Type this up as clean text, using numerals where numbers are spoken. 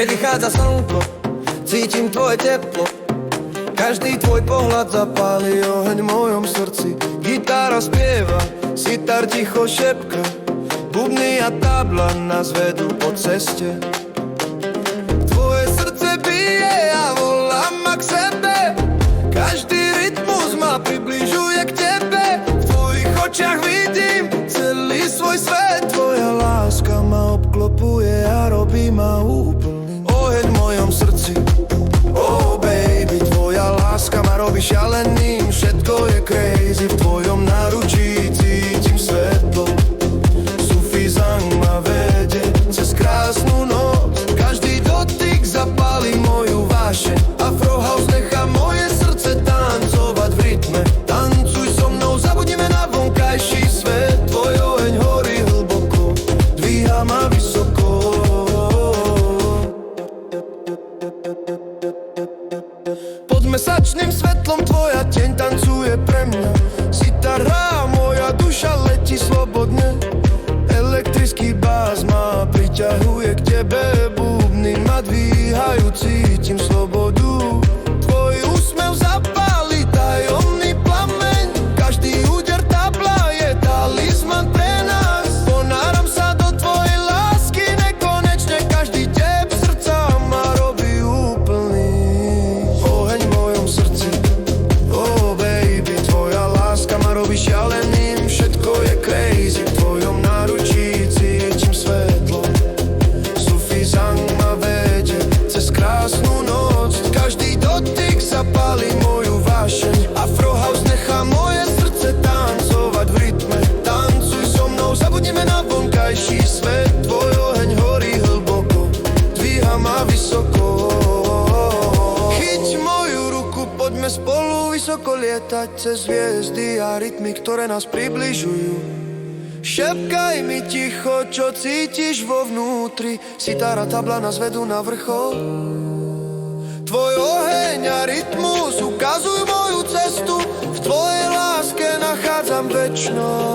Keď vychádza slnko, cítim tvoje teplo. Každý tvoj pohľad zapáli oheň v mojom srdci. Gitara spieva, sitar ticho šepka. Bubny a tabla nás vedú po ceste. Tvoje srdce bije a volá ma k sebe. Každý rytmus ma približuje k tebe. V tvojich očiach vidím celý svoj svet. Tvoja láska ma obklopuje a robí ma úplný. Oheň v mojom srdci, oh baby, tvoja láska ma robí šialeným. Všetko je crazy, v tvojom náručí cítim svetlo. Sufizang ma vedie cez krásnu noc. Každý dotyk zapálí moju vášeň. Afro house nechá moje srdce tancovať v rytme. Tancuj so mnou, zabudnime na vonkajší svet. Tvoj oheň horí hlboko, dvíha ma vysoko. Pod mesačným svetlom tvoja deň tancuje pre mňa. Sitara, moja duša letí slobodne. Elektrický bás ma priťahuje k tebe. Bubny ma dvíhajú, cítim slobodu. Tvoj úsmev zapáli tajomný plameň. Každý úder tabla je talizman pre nás. Ponáram sa do tvojej lásky nekonečne. Každý tep srdca ma robí úplný. Oheň v mojom srdci, oh baby, tvoja láska ma robí šialeným. Všetko je crazy, v tvojom náručí cítim svetlo. Sufizang ma vedie cez krásnu noc. Každý dotyk zapálí moju vášeň. Afro house nechá moje srdce tancovať v rytme. Tancuj so mnou, zabudnime na vonkajší svet. Tvoj oheň horí hlboko, dvíha ma vysoko. Chyť moju ruku, poďme spolu vysoko lietať cez hviezdy a rytmy, ktoré nás približujú. Šepkaj mi ticho, čo cítiš vo vnútri. Sitara, tabla nás vedú na vrchol. Tvoj oheň a rytmus ukazujú moju cestu. V tvojej láske nachádzam večnosť.